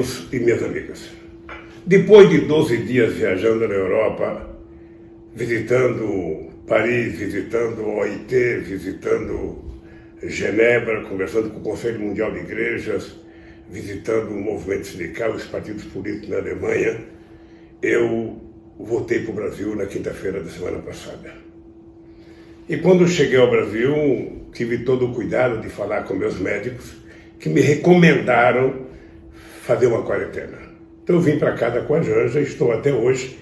amigos e minhas amigas. Depois de 12 dias viajando na Europa, visitando Paris, visitando OIT, visitando Genebra, conversando com o Conselho Mundial de Igrejas, visitando o movimento sindical e os partidos políticos na Alemanha, eu voltei para o Brasil na quinta-feira da semana passada. E quando cheguei ao Brasil, tive todo o cuidado de falar com meus médicos, que me recomendaram fazer uma quarentena. Então eu vim para cá da Coajanja, estou até hoje,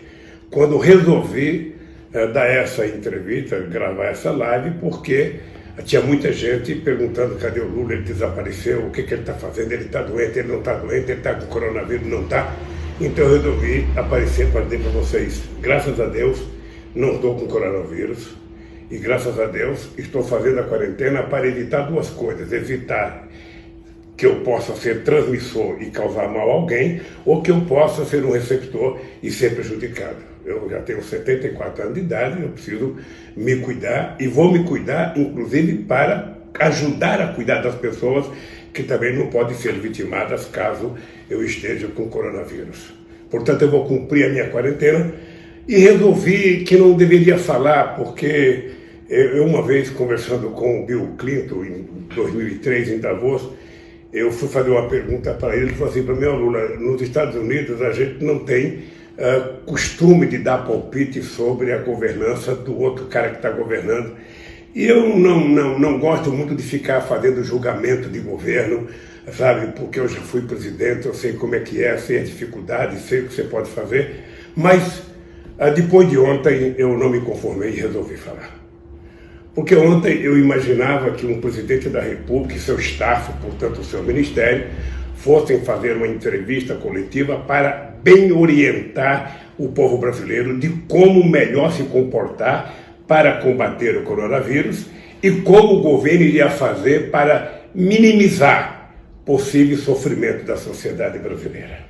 quando resolvi dar essa entrevista, gravar essa live, porque tinha muita gente perguntando cadê o Lula, ele desapareceu, o que ele está fazendo, ele está doente, ele não está doente, ele está com coronavírus, não está. Então eu resolvi aparecer para dizer para vocês, graças a Deus, não estou com coronavírus, e graças a Deus estou fazendo a quarentena para evitar duas coisas, evitar que eu possa ser transmissor e causar mal a alguém, ou que eu possa ser um receptor e ser prejudicado. Eu já tenho 74 anos de idade, eu preciso me cuidar, e vou me cuidar, inclusive, para ajudar a cuidar das pessoas que também não podem ser vitimadas caso eu esteja com coronavírus. Portanto, eu vou cumprir a minha quarentena e resolvi que não deveria falar, porque eu uma vez, conversando com o Bill Clinton, em 2003, em Davos, eu fui fazer uma pergunta para ele, ele falou assim para mim, Lula, nos Estados Unidos a gente não tem costume de dar palpite sobre a governança do outro cara que está governando. E eu não gosto muito de ficar fazendo julgamento de governo, sabe, porque eu já fui presidente, eu sei como é que é, sei a dificuldade, sei o que você pode fazer, mas depois de ontem eu não me conformei e resolvi falar. Porque ontem eu imaginava que um presidente da República e seu staff, portanto o seu ministério, fossem fazer uma entrevista coletiva para bem orientar o povo brasileiro de como melhor se comportar para combater o coronavírus e como o governo iria fazer para minimizar possível sofrimento da sociedade brasileira.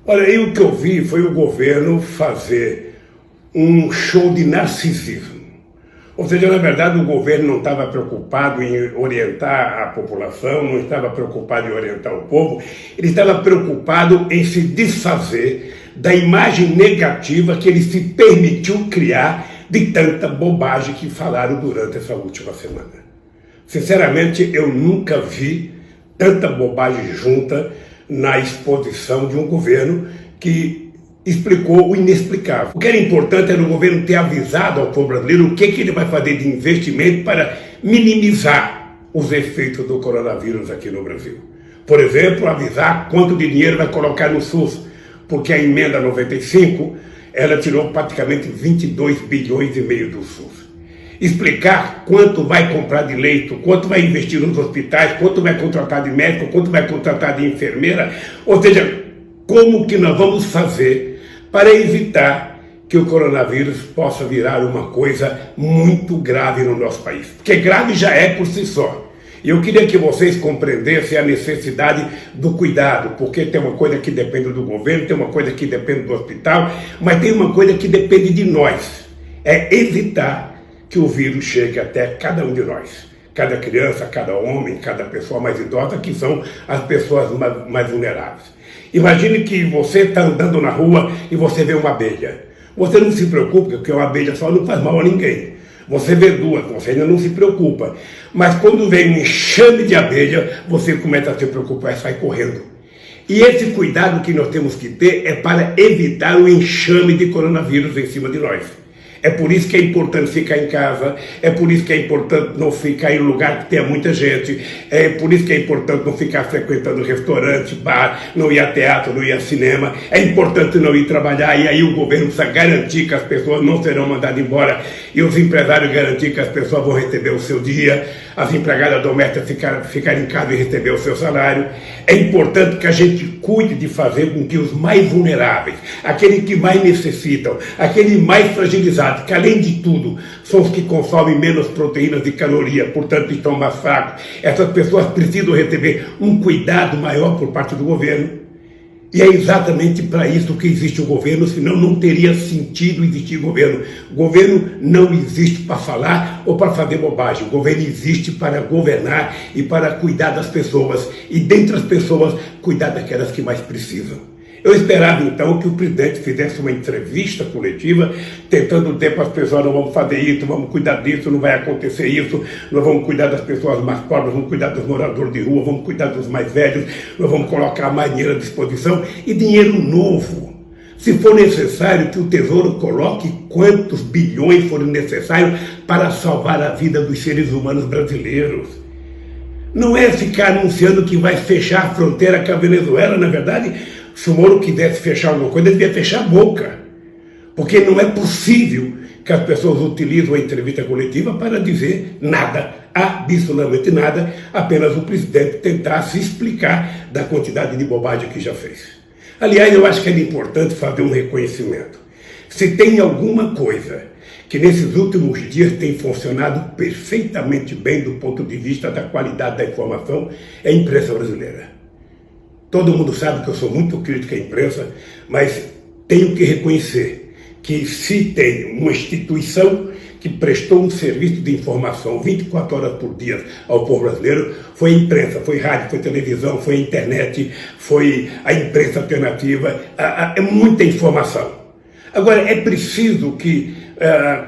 Olha, aí o que eu vi foi o governo fazer um show de narcisismo. Ou seja, na verdade, o governo não estava preocupado em orientar a população, não estava preocupado em orientar o povo, ele estava preocupado em se desfazer da imagem negativa que ele se permitiu criar de tanta bobagem que falaram durante essa última semana. Sinceramente, eu nunca vi tanta bobagem junta na exposição de um governo que explicou o inexplicável. O que era importante era o governo ter avisado ao povo brasileiro o que ele vai fazer de investimento para minimizar os efeitos do coronavírus aqui no Brasil. Por exemplo, avisar quanto de dinheiro vai colocar no SUS, porque a emenda 95, ela tirou praticamente 22 bilhões e meio do SUS. Explicar quanto vai comprar de leito, quanto vai investir nos hospitais, quanto vai contratar de médico, quanto vai contratar de enfermeira, ou seja, como que nós vamos fazer para evitar que o coronavírus possa virar uma coisa muito grave no nosso país. Porque grave já é por si só. E eu queria que vocês compreendessem a necessidade do cuidado, porque tem uma coisa que depende do governo, tem uma coisa que depende do hospital, mas tem uma coisa que depende de nós. É evitar que o vírus chegue até cada um de nós. Cada criança, cada homem, cada pessoa mais idosa, que são as pessoas mais vulneráveis. Imagine que você está andando na rua e você vê uma abelha. Você não se preocupa, porque uma abelha só não faz mal a ninguém. Você vê duas, você ainda não se preocupa. Mas quando vem um enxame de abelha, você começa a se preocupar e sai correndo. E esse cuidado que nós temos que ter é para evitar o enxame de coronavírus em cima de nós. É por isso que é importante ficar em casa, é por isso que é importante não ficar em lugar que tenha muita gente, é por isso que é importante não ficar frequentando restaurante, bar, não ir a teatro, não ir a cinema, é importante não ir trabalhar, e aí o governo precisa garantir que as pessoas não serão mandadas embora, e os empresários garantir que as pessoas vão receber o seu dia, as empregadas domésticas ficar em casa e receber o seu salário. É importante que a gente cuide de fazer com que os mais vulneráveis, aqueles que mais necessitam, aqueles mais fragilizados, que além de tudo são os que consomem menos proteínas e calorias, portanto estão mais fracos, essas pessoas precisam receber um cuidado maior por parte do governo. E é exatamente para isso que existe o governo, senão não teria sentido existir governo. O governo não existe para falar ou para fazer bobagem. O governo existe para governar e para cuidar das pessoas. E dentre as pessoas, cuidar daquelas que mais precisam. Eu esperava, então, que o presidente fizesse uma entrevista coletiva, tentando dizer para as pessoas: não vamos fazer isso, vamos cuidar disso, não vai acontecer isso, nós vamos cuidar das pessoas mais pobres, vamos cuidar dos moradores de rua, vamos cuidar dos mais velhos, nós vamos colocar mais dinheiro à disposição, e dinheiro novo. Se for necessário que o Tesouro coloque quantos bilhões forem necessários para salvar a vida dos seres humanos brasileiros. Não é ficar anunciando que vai fechar a fronteira com a Venezuela. Na verdade, se o Moro quisesse fechar alguma coisa, ele devia fechar a boca. Porque não é possível que as pessoas utilizem a entrevista coletiva para dizer nada, absolutamente nada, apenas o presidente tentar se explicar da quantidade de bobagem que já fez. Aliás, eu acho que é importante fazer um reconhecimento. Se tem alguma coisa que nesses últimos dias tem funcionado perfeitamente bem do ponto de vista da qualidade da informação, é a imprensa brasileira. Todo mundo sabe que eu sou muito crítico à imprensa, mas tenho que reconhecer que se tem uma instituição que prestou um serviço de informação 24 horas por dia ao povo brasileiro, foi a imprensa, foi rádio, foi televisão, foi a internet, foi a imprensa alternativa, é muita informação. Agora, é preciso que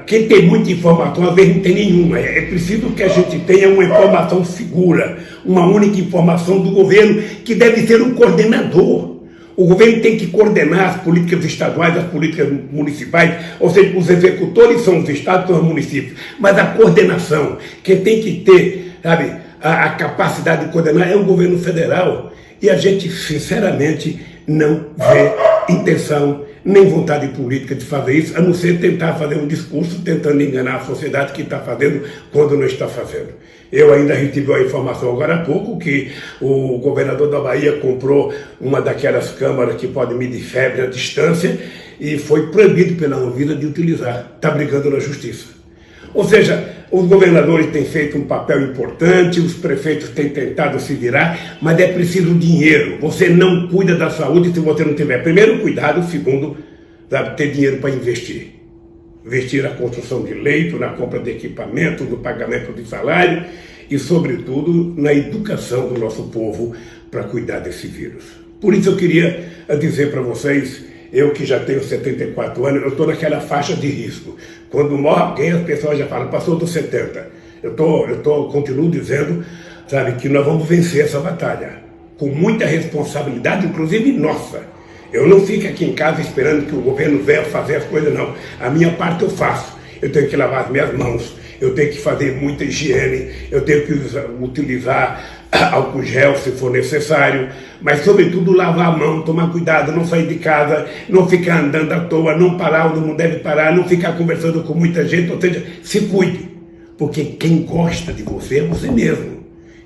quem tem muita informação, às vezes não tem nenhuma. É preciso que a gente tenha uma informação segura, uma única informação do governo, que deve ser um coordenador. O governo tem que coordenar as políticas estaduais, as políticas municipais, ou seja, os executores são os estados, são os municípios, mas a coordenação, quem tem que ter, sabe, a capacidade de coordenar é o governo federal. E a gente, sinceramente, não vê intenção nem vontade política de fazer isso, a não ser tentar fazer um discurso tentando enganar a sociedade que está fazendo quando não está fazendo. Eu ainda recebi a informação agora há pouco que o governador da Bahia comprou uma daquelas câmaras que pode medir febre à distância e foi proibido pela Anvisa de utilizar. Está brigando na justiça. Ou seja, os governadores têm feito um papel importante, os prefeitos têm tentado se virar, mas é preciso dinheiro. Você não cuida da saúde se você não tiver, primeiro, cuidado, segundo, sabe, ter dinheiro para investir. Investir na construção de leito, na compra de equipamentos, no pagamento de salário e, sobretudo, na educação do nosso povo para cuidar desse vírus. Por isso eu queria dizer para vocês, eu que já tenho 74 anos, eu estou naquela faixa de risco. Quando morre alguém, as pessoas já falam, passou dos 70. Eu continuo dizendo, sabe, que nós vamos vencer essa batalha. Com muita responsabilidade, inclusive nossa. Eu não fico aqui em casa esperando que o governo venha fazer as coisas, não. A minha parte eu faço. Eu tenho que lavar as minhas mãos, eu tenho que fazer muita higiene, eu tenho que utilizar álcool gel se for necessário, mas sobretudo lavar a mão, tomar cuidado, não sair de casa, não ficar andando à toa, não parar onde não deve parar, não ficar conversando com muita gente, ou seja, se cuide, porque quem gosta de você é você mesmo,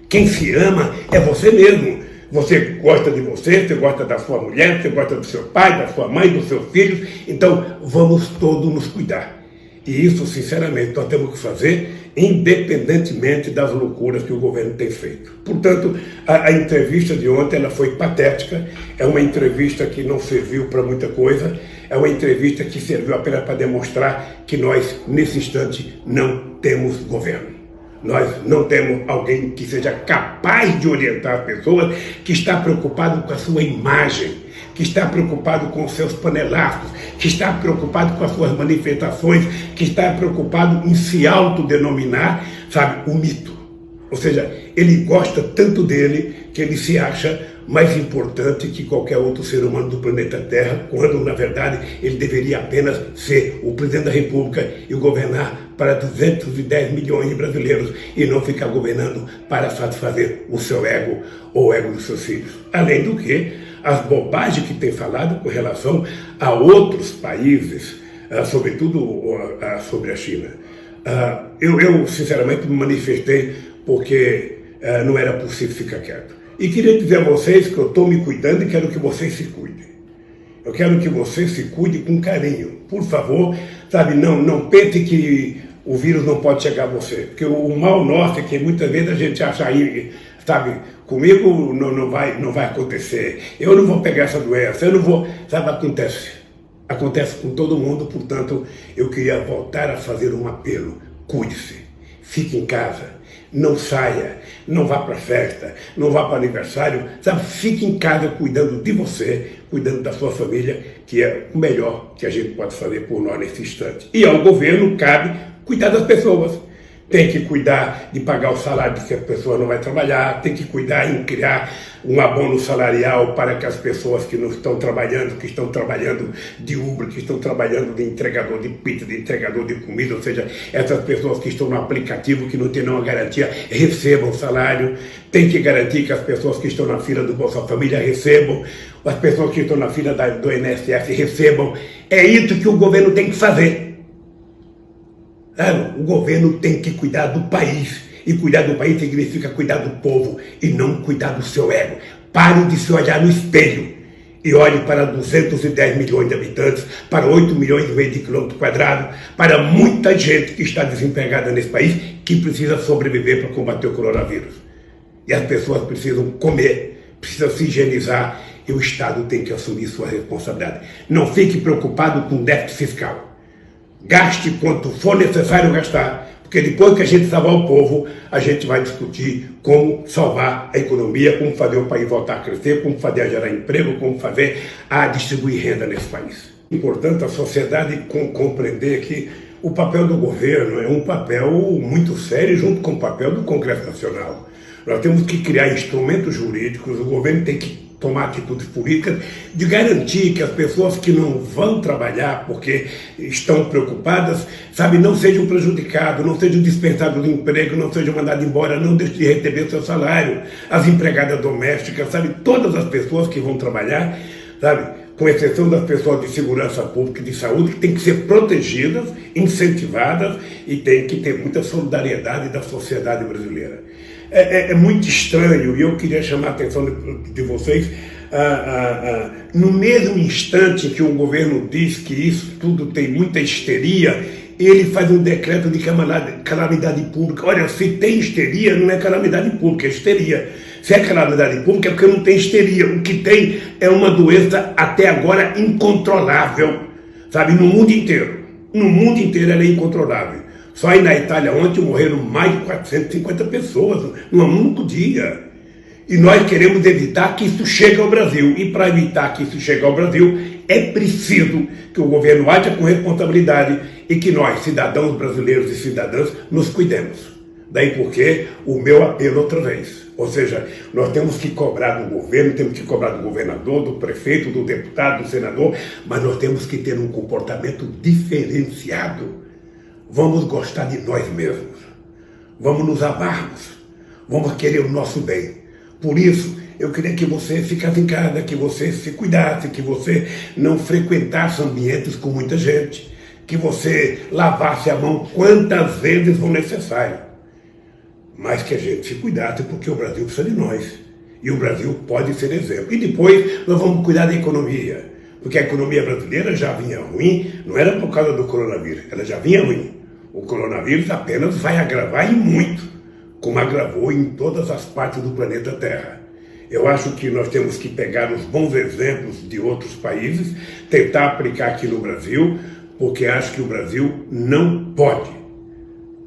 quem se ama é você mesmo. Você gosta de você gosta da sua mulher, você gosta do seu pai, da sua mãe, dos seus filhos, então vamos todos nos cuidar. E isso, sinceramente, nós temos que fazer independentemente das loucuras que o governo tem feito. Portanto, a entrevista de ontem ela foi patética, é uma entrevista que não serviu para muita coisa, é uma entrevista que serviu apenas para demonstrar que nós, nesse instante, não temos governo. Nós não temos alguém que seja capaz de orientar as pessoas, que está preocupado com a sua imagem, que está preocupado com os seus panelaços, que está preocupado com as suas manifestações, que está preocupado em se autodenominar, sabe, o mito. Ou seja, ele gosta tanto dele que ele se acha mais importante que qualquer outro ser humano do planeta Terra, quando, na verdade, ele deveria apenas ser o presidente da República e governar para 210 milhões de brasileiros e não ficar governando para satisfazer o seu ego ou o ego dos seus filhos. Além do que, as bobagens que tem falado com relação a outros países, sobretudo sobre a China. Eu, sinceramente, me manifestei porque não era possível ficar quieto. E queria dizer a vocês que eu estou me cuidando e quero que vocês se cuidem. Eu quero que vocês se cuidem com carinho. Por favor, sabe, não pense que o vírus não pode chegar a você. Porque o mal nosso é que muitas vezes a gente acha aí, sabe, comigo não vai acontecer, eu não vou pegar essa doença, eu não vou, sabe, acontece com todo mundo. Portanto, eu queria voltar a fazer um apelo: cuide-se, fique em casa, não saia, não vá para festa, não vá para aniversário, sabe, fique em casa cuidando de você, cuidando da sua família, que é o melhor que a gente pode fazer por nós nesse instante. E ao governo cabe cuidar das pessoas. Tem que cuidar de pagar o salário se a pessoa não vai trabalhar, tem que cuidar em criar um abono salarial para que as pessoas que não estão trabalhando, que estão trabalhando de Uber, que estão trabalhando de entregador de pizza, de entregador de comida, ou seja, essas pessoas que estão no aplicativo, que não têm nenhuma garantia, recebam salário. Tem que garantir que as pessoas que estão na fila do Bolsa Família recebam, as pessoas que estão na fila do INSS recebam. É isso que o governo tem que fazer. O governo tem que cuidar do país, e cuidar do país significa cuidar do povo e não cuidar do seu ego. Pare de se olhar no espelho e olhe para 210 milhões de habitantes, para 8 milhões e meio de quilômetros quadrados, para muita gente que está desempregada nesse país, que precisa sobreviver para combater o coronavírus. E as pessoas precisam comer, precisam se higienizar, e o Estado tem que assumir sua responsabilidade. Não fique preocupado com déficit fiscal. Gaste quanto for necessário gastar, porque depois que a gente salvar o povo, a gente vai discutir como salvar a economia, como fazer o país voltar a crescer, como fazer a gerar emprego, como fazer a distribuir renda nesse país. É importante a sociedade compreender que o papel do governo é um papel muito sério junto com o papel do Congresso Nacional. Nós temos que criar instrumentos jurídicos, o governo tem que tomar atitudes políticas de garantir que as pessoas que não vão trabalhar porque estão preocupadas, sabe, não sejam prejudicadas, não sejam dispensados do emprego, não sejam mandados embora, não deixem de receber seu salário. As empregadas domésticas, sabe, todas as pessoas que vão trabalhar, sabe, com exceção das pessoas de segurança pública e de saúde, que têm que ser protegidas, incentivadas, e tem que ter muita solidariedade da sociedade brasileira. É muito estranho, e eu queria chamar a atenção de vocês, no mesmo instante que o governo diz que isso tudo tem muita histeria, ele faz um decreto de calamidade pública. Olha, se tem histeria, não é calamidade pública, é histeria. Se é calamidade pública é porque não tem histeria. O que tem é uma doença até agora incontrolável, sabe, no mundo inteiro. No mundo inteiro ela é incontrolável. Só aí na Itália ontem morreram mais de 450 pessoas, num único dia. E nós queremos evitar que isso chegue ao Brasil. E para evitar que isso chegue ao Brasil, é preciso que o governo haja com responsabilidade e que nós, cidadãos brasileiros e cidadãs, nos cuidemos. Daí porque o meu apelo outra vez. Ou seja, nós temos que cobrar do governo, temos que cobrar do governador, do prefeito, do deputado, do senador, mas nós temos que ter um comportamento diferenciado. Vamos gostar de nós mesmos, vamos nos amarmos, vamos querer o nosso bem. Por isso, eu queria que você ficasse em casa, que você se cuidasse, que você não frequentasse ambientes com muita gente, que você lavasse a mão quantas vezes for necessário. Mas que a gente se cuidasse, porque o Brasil precisa de nós. E o Brasil pode ser exemplo. E depois nós vamos cuidar da economia, porque a economia brasileira já vinha ruim, não era por causa do coronavírus, ela já vinha ruim. O coronavírus apenas vai agravar e muito, como agravou em todas as partes do planeta Terra. Eu acho que nós temos que pegar os bons exemplos de outros países, tentar aplicar aqui no Brasil, porque acho que o Brasil não pode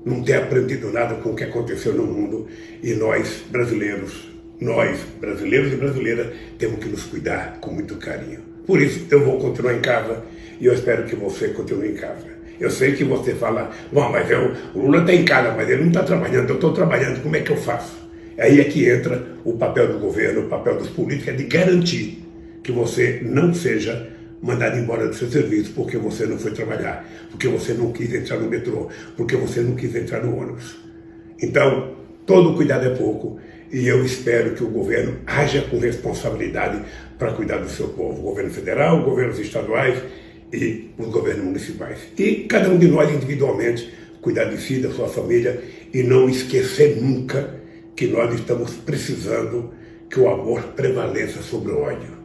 não ter aprendido nada com o que aconteceu no mundo, e nós brasileiros e brasileiras, temos que nos cuidar com muito carinho. Por isso, eu vou continuar em casa, e eu espero que você continue em casa. Eu sei que você fala, bom, mas o Lula está em casa, mas ele não está trabalhando, eu estou trabalhando, como é que eu faço? Aí é que entra o papel do governo, o papel dos políticos, é de garantir que você não seja mandado embora do seu serviço porque você não foi trabalhar, porque você não quis entrar no metrô, porque você não quis entrar no ônibus. Então, todo cuidado é pouco, e eu espero que o governo haja com responsabilidade para cuidar do seu povo. O governo federal, governos estaduais e os governos municipais. E cada um de nós individualmente cuidar de si, da sua família, e não esquecer nunca que nós estamos precisando que o amor prevaleça sobre o ódio,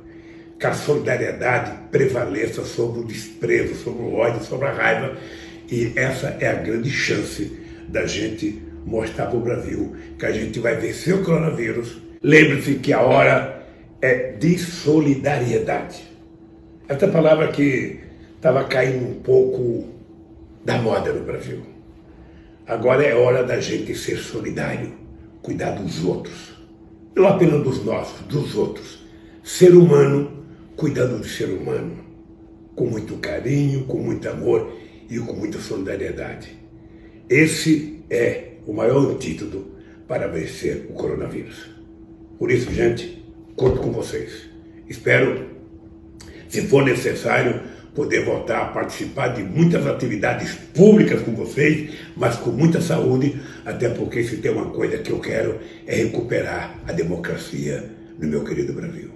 que a solidariedade prevaleça sobre o desprezo, sobre o ódio, sobre a raiva, e essa é a grande chance da gente mostrar para o Brasil que a gente vai vencer o coronavírus. Lembre-se que a hora é de solidariedade. Essa palavra que estava caindo um pouco da moda no Brasil. Agora é hora da gente ser solidário, cuidar dos outros. Não apenas dos nossos, dos outros. Ser humano, cuidando do ser humano. Com muito carinho, com muito amor e com muita solidariedade. Esse é o maior antídoto para vencer o coronavírus. Por isso, gente, conto com vocês. Espero, se for necessário, poder voltar a participar de muitas atividades públicas com vocês, mas com muita saúde, até porque se tem uma coisa que eu quero é recuperar a democracia no meu querido Brasil.